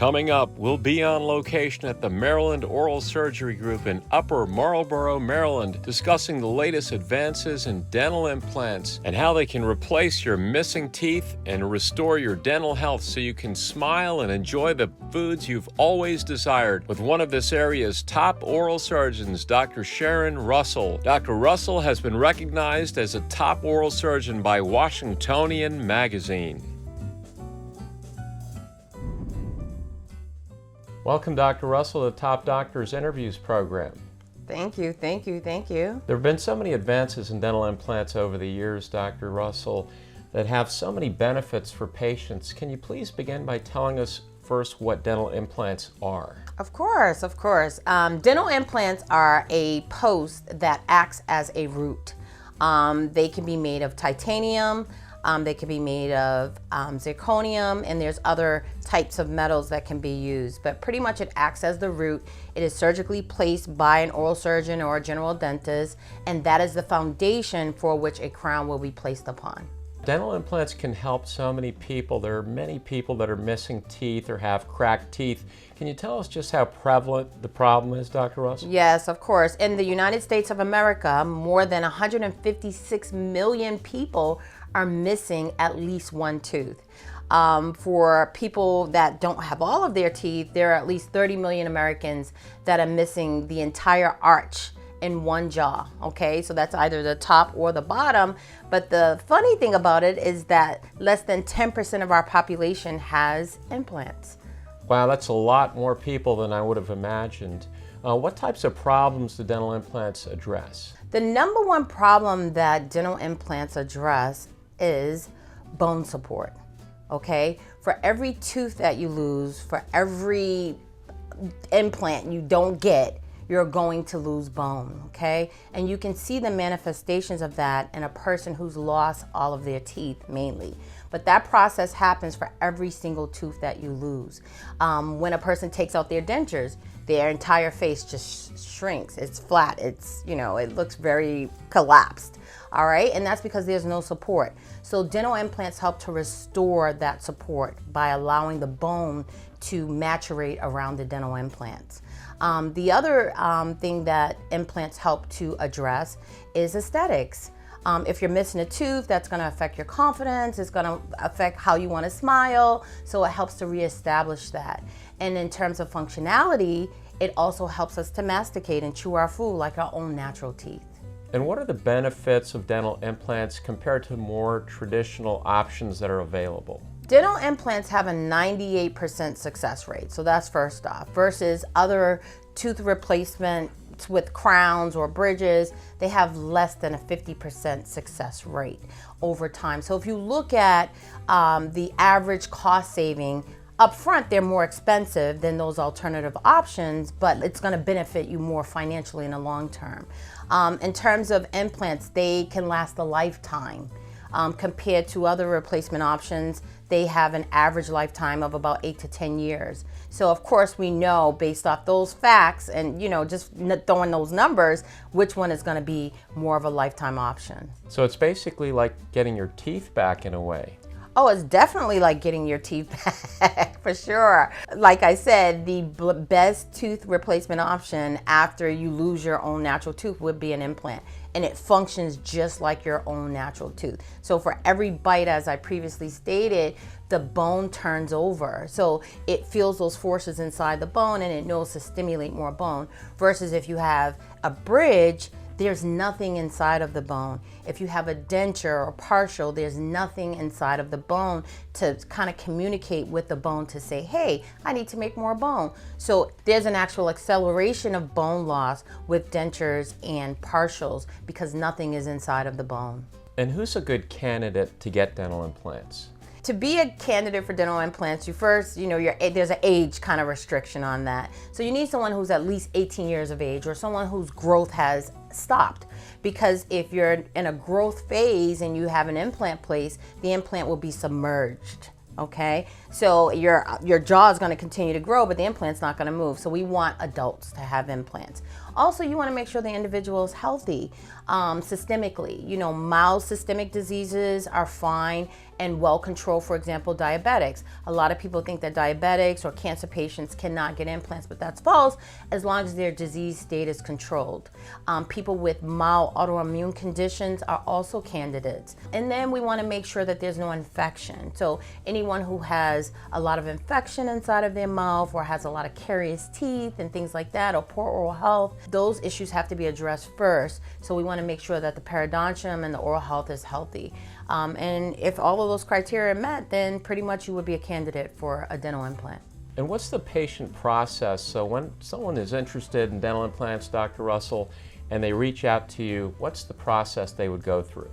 Coming up, we'll be on location at the Maryland Oral Surgery Group in Upper Marlboro, Maryland, discussing the latest advances in dental implants and how they can replace your missing teeth and restore your dental health so you can smile and enjoy the foods you've always desired with one of this area's top oral surgeons, Dr. Sharon Russell. Dr. Russell has been recognized as a top oral surgeon by Washingtonian Magazine. Welcome, Dr. Russell, to the Top Doctors Interviews program. Thank you, thank you, thank you. There have been so many advances in dental implants over the years, Dr. Russell, that have so many benefits for patients. Can you please begin by telling us first what dental implants are? Of course, of course. Dental implants are a post that acts as a root. They can be made of titanium, they can be made of zirconium, and there's other types of metals that can be used. But pretty much it acts as the root. It is surgically placed by an oral surgeon or a general dentist, and that is the foundation for which a crown will be placed upon. Dental implants can help so many people. There are many people that are missing teeth or have cracked teeth. Can you tell us just how prevalent the problem is, Dr. Russell? Yes, of course. In the United States of America, more than 156 million people are missing at least one tooth. For people that don't have all of their teeth, there are at least 30 million Americans that are missing the entire arch in one jaw, okay? So that's either the top or the bottom. But the funny thing about it is that less than 10% of our population has implants. Wow, that's a lot more people than I would have imagined. What types of problems do dental implants address? The number one problem that dental implants address is bone support, okay? For every tooth that you lose, for every implant you don't get, you're going to lose bone, okay? And you can see the manifestations of that in a person who's lost all of their teeth mainly. But that process happens for every single tooth that you lose. When a person takes out their dentures, their entire face just shrinks. It's flat, it's, it looks very collapsed. All right, and that's because there's no support. So dental implants help to restore that support by allowing the bone to maturate around the dental implants. The other thing that implants help to address is aesthetics. If you're missing a tooth, that's going to affect your confidence. It's going to affect how you want to smile. So it helps to reestablish that. And in terms of functionality, it also helps us to masticate and chew our food like our own natural teeth. And what are the benefits of dental implants compared to more traditional options that are available? Dental implants have a 98% success rate, so that's first off, versus other tooth replacements with crowns or bridges. They have less than a 50% success rate over time. So if you look at the average cost saving, up front, they're more expensive than those alternative options, but it's going to benefit you more financially in the long term. In terms of implants, they can last a lifetime. Compared to other replacement options, they have an average lifetime of about 8 to 10 years. So of course we know based off those facts and just throwing those numbers, which one is going to be more of a lifetime option. So it's basically like getting your teeth back in a way. Oh, it's definitely like getting your teeth back, for sure. Like I said, the best tooth replacement option after you lose your own natural tooth would be an implant. And it functions just like your own natural tooth. So for every bite, as I previously stated, the bone turns over. So it feels those forces inside the bone and it knows to stimulate more bone. Versus if you have a bridge, there's nothing inside of the bone. If you have a denture or partial, there's nothing inside of the bone to kind of communicate with the bone to say, hey, I need to make more bone. So there's an actual acceleration of bone loss with dentures and partials because nothing is inside of the bone. And who's a good candidate to get dental implants? To be a candidate for dental implants, you first, there's an age kind of restriction on that. So you need someone who's at least 18 years of age or someone whose growth has stopped. Because if you're in a growth phase and you have an implant placed, the implant will be submerged. Okay, so your jaw is going to continue to grow, but the implant's not going to move. So we want adults to have implants. Also, you want to make sure the individual is healthy systemically. Mild systemic diseases are fine, and well control, for example, diabetics. A lot of people think that diabetics or cancer patients cannot get implants, but that's false as long as their disease state is controlled. People with mild autoimmune conditions are also candidates. And then we want to make sure that there's no infection. So anyone who has a lot of infection inside of their mouth or has a lot of carious teeth and things like that, or poor oral health, those issues have to be addressed first. So we want to make sure that the periodontium and the oral health is healthy. And if all of those criteria are met, then pretty much you would be a candidate for a dental implant. And what's the patient process? So when someone is interested in dental implants, Dr. Russell, and they reach out to you, what's the process they would go through?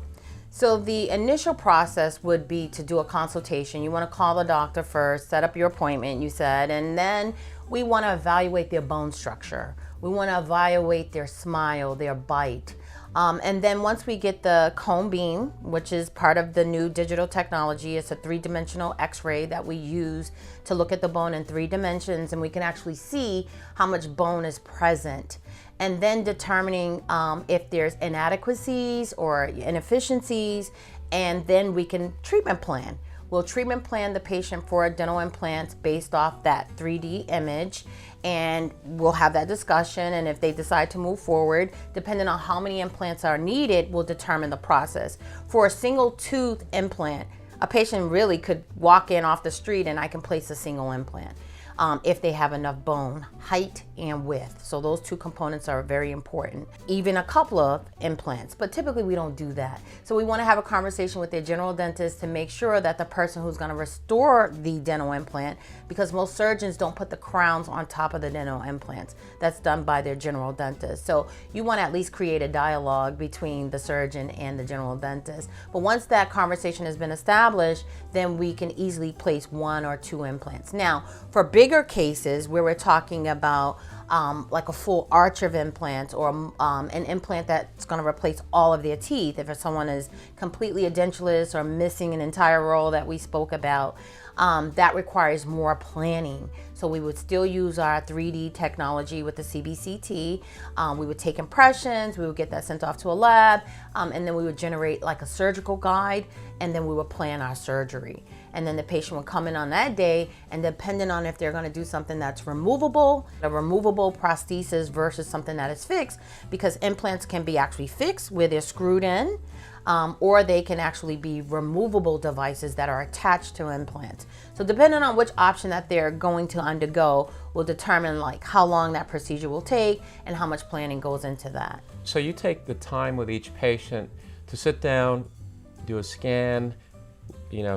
So the initial process would be to do a consultation. You want to call the doctor first, set up your appointment, you said, and then we want to evaluate their bone structure. We want to evaluate their smile, their bite. And then once we get the cone beam, which is part of the new digital technology, it's a 3-dimensional x-ray that we use to look at the bone in 3 dimensions, and we can actually see how much bone is present. And then determining if there's inadequacies or inefficiencies, and then we can treatment plan. We'll treatment plan the patient for a dental implant based off that 3D image, and we'll have that discussion, and if they decide to move forward, depending on how many implants are needed, we'll determine the process. For a single tooth implant, a patient really could walk in off the street and I can place a single implant. If they have enough bone, height and width. So those 2 components are very important. Even a couple of implants, but typically we don't do that. So we want to have a conversation with their general dentist to make sure that the person who's going to restore the dental implant, because most surgeons don't put the crowns on top of the dental implants. That's done by their general dentist. So you want to at least create a dialogue between the surgeon and the general dentist. But once that conversation has been established, then we can easily place 1 or 2 implants. Now, for bigger cases where we're talking about like a full arch of implants, or an implant that's going to replace all of their teeth, if someone is completely edentulous or missing an entire row that we spoke about, that requires more planning. So we would still use our 3D technology with the CBCT. We would take impressions, we would get that sent off to a lab, and then we would generate like a surgical guide, and then we would plan our surgery. And then the patient would come in on that day, and depending on if they're going to do something that's removable, a removable prosthesis versus something that is fixed, because implants can be actually fixed where they're screwed in, or they can actually be removable devices that are attached to implants. So depending on which option that they're going to undergo will determine like how long that procedure will take and how much planning goes into that. So you take the time with each patient to sit down, do a scan,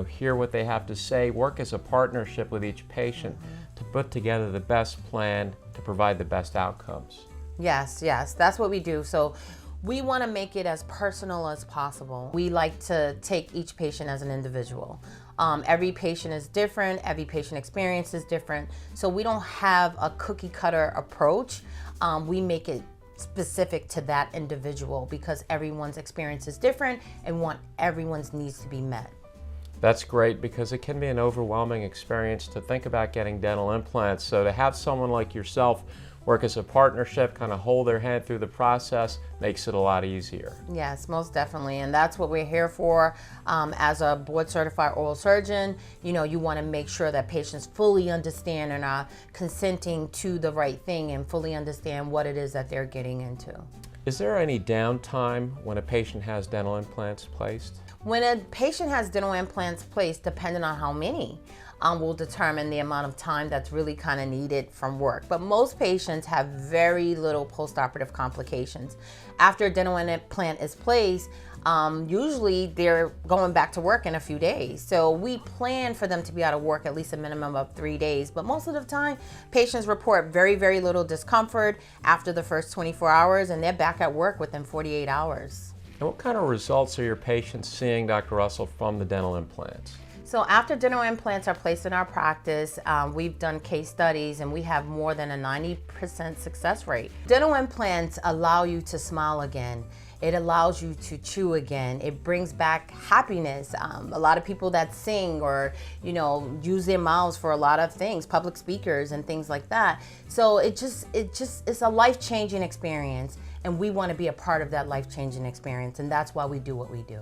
hear what they have to say, work as a partnership with each patient to put together the best plan to provide the best outcomes. Yes, that's what we do. So we want to make it as personal as possible. We like to take each patient as an individual. Every patient is different, every patient experience is different. So we don't have a cookie cutter approach. We make it specific to that individual because everyone's experience is different and want everyone's needs to be met. That's great, because it can be an overwhelming experience to think about getting dental implants. So to have someone like yourself work as a partnership, kind of hold their hand through the process, makes it a lot easier. Yes, most definitely. And that's what we're here for. As a board certified oral surgeon, you want to make sure that patients fully understand and are consenting to the right thing and fully understand what it is that they're getting into. Is there any downtime when a patient has dental implants placed? When a patient has dental implants placed, depending on how many, will determine the amount of time that's really kind of needed from work. But most patients have very little postoperative complications. After a dental implant is placed, usually they're going back to work in a few days. So we plan for them to be out of work at least a minimum of 3 days. But most of the time, patients report very, very little discomfort after the first 24 hours, and they're back at work within 48 hours. And what kind of results are your patients seeing, Dr. Russell, from the dental implants? So after dental implants are placed in our practice, we've done case studies and we have more than a 90% success rate. Dental implants allow you to smile again. It allows you to chew again. It brings back happiness. A lot of people that sing or, use their mouths for a lot of things, public speakers and things like that. So it's a life-changing experience, and we want to be a part of that life-changing experience, and that's why we do what we do.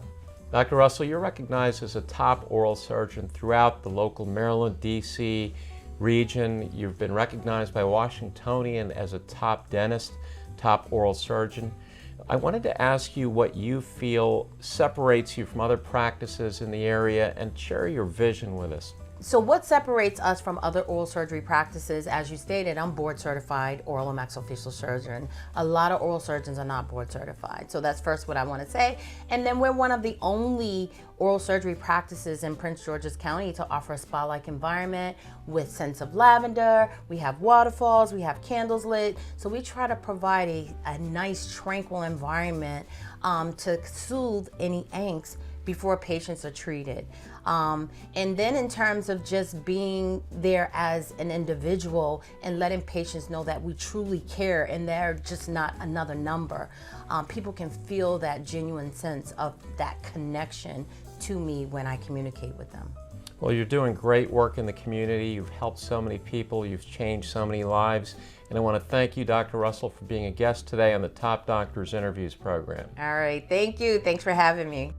Dr. Russell, you're recognized as a top oral surgeon throughout the local Maryland, D.C. region. You've been recognized by Washingtonian as a top dentist, top oral surgeon. I wanted to ask you what you feel separates you from other practices in the area and share your vision with us. So what separates us from other oral surgery practices, as you stated, I'm board certified oral and maxillofacial surgeon. A lot of oral surgeons are not board certified. So that's first what I want to say. And then we're one of the only oral surgery practices in Prince George's County to offer a spa-like environment with scents of lavender. We have waterfalls, we have candles lit. So we try to provide a nice, tranquil environment to soothe any angst before patients are treated. And then in terms of just being there as an individual and letting patients know that we truly care and they're just not another number, people can feel that genuine sense of that connection to me when I communicate with them. Well, you're doing great work in the community. You've helped so many people. You've changed so many lives. And I want to thank you, Dr. Russell, for being a guest today on the Top Doctors Interviews program. All right, thank you. Thanks for having me.